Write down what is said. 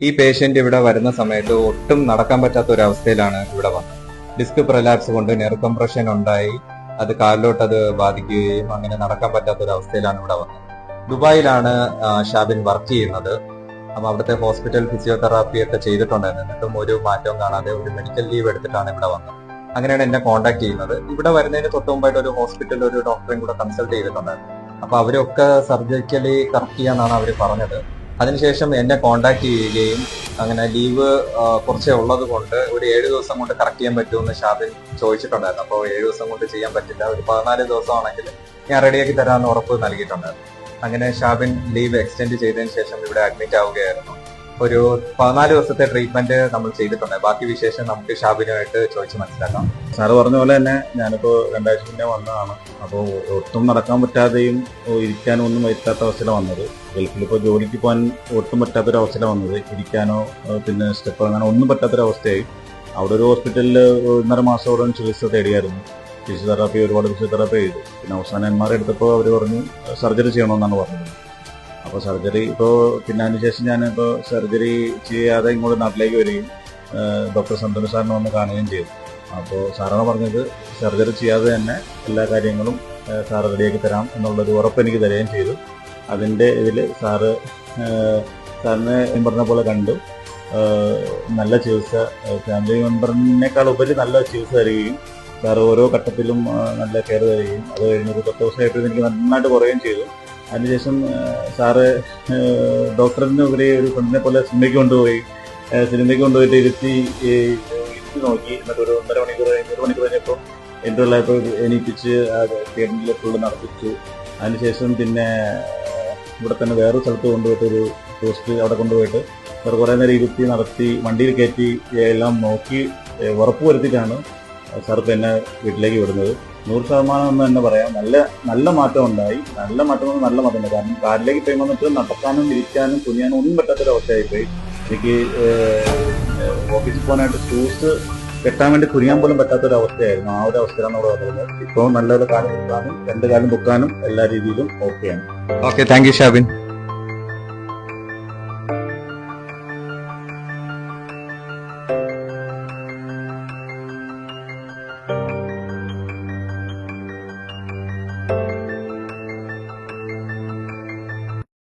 ഈ പേഷ്യന്റ് ഇവിടെ വരുന്ന സമയത്ത് ഒട്ടും നടക്കാൻ പറ്റാത്ത ഒരു അവസ്ഥയിലാണ് ഇവിടെ വന്നത്. ഡിസ്ക് പ്രൊലാപ്സ് കൊണ്ട് നെർവ് കംപ്രഷൻ ഉണ്ടായി, അത് കാലിലോട്ട് അത് ബാധിക്കുകയും അങ്ങനെ നടക്കാൻ പറ്റാത്ത ഒരു അവസ്ഥയിലാണ് ഇവിടെ വന്നത്. ദുബായിലാണ് ഷാബിൻ വർക്ക് ചെയ്യുന്നത്. അപ്പൊ അവിടുത്തെ ഹോസ്പിറ്റൽ ഫിസിയോതെറാപ്പി ഒക്കെ ചെയ്തിട്ടുണ്ടായിരുന്നു. എന്നിട്ടും ഒരു മാറ്റവും കാണാതെ ഒരു മെഡിക്കൽ ലീവ് എടുത്തിട്ടാണ് ഇവിടെ വന്നത്. അങ്ങനെയാണ് എന്നെ കോൺടാക്ട് ചെയ്യുന്നത്. ഇവിടെ വരുന്നതിന് തൊട്ട് മുമ്പായിട്ട് ഒരു ഹോസ്പിറ്റലിൽ ഒരു ഡോക്ടറെയും കൂടെ കൺസൾട്ട് ചെയ്തിട്ടുണ്ടായിരുന്നു. അപ്പൊ അവരൊക്കെ സർജിക്കലി കറക്റ്റ് ചെയ്യാന്നാണ് അവർ പറഞ്ഞത്. അതിനുശേഷം എന്നെ കോൺടാക്ട് ചെയ്യുകയും അങ്ങനെ ലീവ് കുറച്ചേ ഉള്ളത് കൊണ്ട് ഒരു 7 ദിവസം കൊണ്ട് കറക്റ്റ് ചെയ്യാൻ പറ്റുമെന്ന് ഷാബിൻ ചോദിച്ചിട്ടുണ്ടായിരുന്നു. അപ്പോൾ 7 ദിവസം കൊണ്ട് ചെയ്യാൻ പറ്റില്ല, ഒരു 14 ദിവസമാണെങ്കിൽ ഞാൻ റെഡിയാക്കി തരാമെന്ന് ഉറപ്പ് നൽകിയിട്ടുണ്ടായിരുന്നു. അങ്ങനെ ഷാബിൻ ലീവ് എക്സ്റ്റെൻഡ് ചെയ്തതിന് ശേഷം ഇവിടെ അഡ്മിറ്റ് ആവുകയായിരുന്നു. ഒരു 14 ദിവസത്തെ ട്രീറ്റ്മെന്റ് നമ്മൾ ചെയ്തിട്ടുണ്ട്. ബാക്കി വിശേഷം നമുക്ക് ഷാബിനുമായിട്ട് ചോദിച്ച് മനസ്സിലാക്കാം. സാറ് പറഞ്ഞ പോലെ തന്നെ ഞാനിപ്പോൾ 2 ആഴ്ച മുന്നേ വന്നതാണ്. അപ്പോൾ ഒട്ടും നടക്കാൻ പറ്റാതെയും ഇരിക്കാനോ ഒന്നും പറ്റാത്ത അവസ്ഥയിലാണ് വന്നത്. ഗൾഫിലിപ്പോൾ ജോലിക്ക് പോകാൻ ഒട്ടും പറ്റാത്തൊരവസ്ഥയിലാണ് വന്നത്. ഇരിക്കാനോ പിന്നെ സ്റ്റെപ്പ് ഇറങ്ങാനോ ഒന്നും പറ്റാത്തൊരവസ്ഥയായി. അവിടെ ഒരു ഹോസ്പിറ്റലിൽ 1.5 മാസത്തോളം ചികിത്സ തേടിയായിരുന്നു. ഒരുപാട് ഫിസിയോതെറാപ്പി ചെയ്തു. പിന്നെ അവസാനം എൻമാർ എടുത്തപ്പോൾ അവർ പറഞ്ഞു സർജറി ചെയ്യണമെന്നാണ് പറഞ്ഞത്. അപ്പോൾ സർജറി പിന്നെ അതിനുശേഷം ഞാനിപ്പോൾ സർജറി ചെയ്യാതെ ഇങ്ങോട്ട് നാട്ടിലേക്ക് വരികയും ഡോക്ടർ സന്തോഷ് സാറിനെ വന്ന് കാണുകയും ചെയ്തു. അപ്പോൾ സാറാണ് പറഞ്ഞത് സർജറി ചെയ്യാതെ തന്നെ എല്ലാ കാര്യങ്ങളും സാറ് റെഡിയാക്കി തരാം എന്നുള്ളൊരു ഉറപ്പ് എനിക്ക് തരികയും ചെയ്തു. അതിൻ്റെ ഇതിൽ സാറിനെ പറഞ്ഞ പോലെ കണ്ടു. നല്ല ചികിത്സ, ഫാമിലി മെമ്പറിനേക്കാൾ ഉപരി നല്ല ചികിത്സ തരികയും സാറ് ഓരോ ഘട്ടത്തിലും നല്ല കെയർ തരികയും അത് കഴിഞ്ഞൊരു 10 ദിവസമായിട്ട് എനിക്ക് നന്നായിട്ട് കുറയുകയും ചെയ്തു. അതിനുശേഷം സാറ് ഡോക്ടറിന് ഉപരി ഒരു ഫ്രണ്ടിനെ പോലെ സിനിമയ്ക്ക് കൊണ്ടുപോയിട്ട് ഇരുത്തി നോക്കി. എന്നിട്ട് ഒരു 1.5 മണിക്കൂർ കഴിഞ്ഞപ്പോൾ എൻ്റെ എണീപ്പിച്ച് തിയേറ്ററിൽ ഫുള്ള് നടത്തിച്ചു. അതിനുശേഷം പിന്നെ ഇവിടെ തന്നെ വേറൊരു സ്ഥലത്ത് കൊണ്ടുപോയിട്ട് ഒരു പോസ്റ്റ് അവിടെ കൊണ്ടുപോയിട്ട് സാർ കുറേ നേരം ഇരുത്തി നടത്തി വണ്ടിയിൽ കയറ്റി എല്ലാം നോക്കി ഉറപ്പ് വരുത്തിയിട്ടാണ് സാർക്ക് എന്നെ വീട്ടിലേക്ക് വിടുന്നത്. 100% എന്ന് തന്നെ പറയാം. നല്ല മാറ്റം ഉണ്ടായി. നല്ല മാറ്റം ഉണ്ട്. കാരണം കാലിലേക്ക് പോയി വന്നിട്ട് നടക്കാനും ഇരിക്കാനും കുനിയാനും ഒന്നും പറ്റാത്തൊരവസ്ഥയായിപ്പോയി. എനിക്ക് ഓഫീസിൽ പോകാനായിട്ട് ഷൂസ് കെട്ടാൻ വേണ്ടി കുനിയാൻ പോലും പറ്റാത്തൊരവസ്ഥയായിരുന്നു. ആ ഒരു അവസ്ഥയിലാണ് അവിടെ വന്നത്. ഇപ്പോൾ നല്ലൊരു കാലം നിൽക്കാനും 2 കാലം പൊക്കാനും എല്ലാ രീതിയിലും ഓക്കെയാണ്. Okay, thank you Shabin.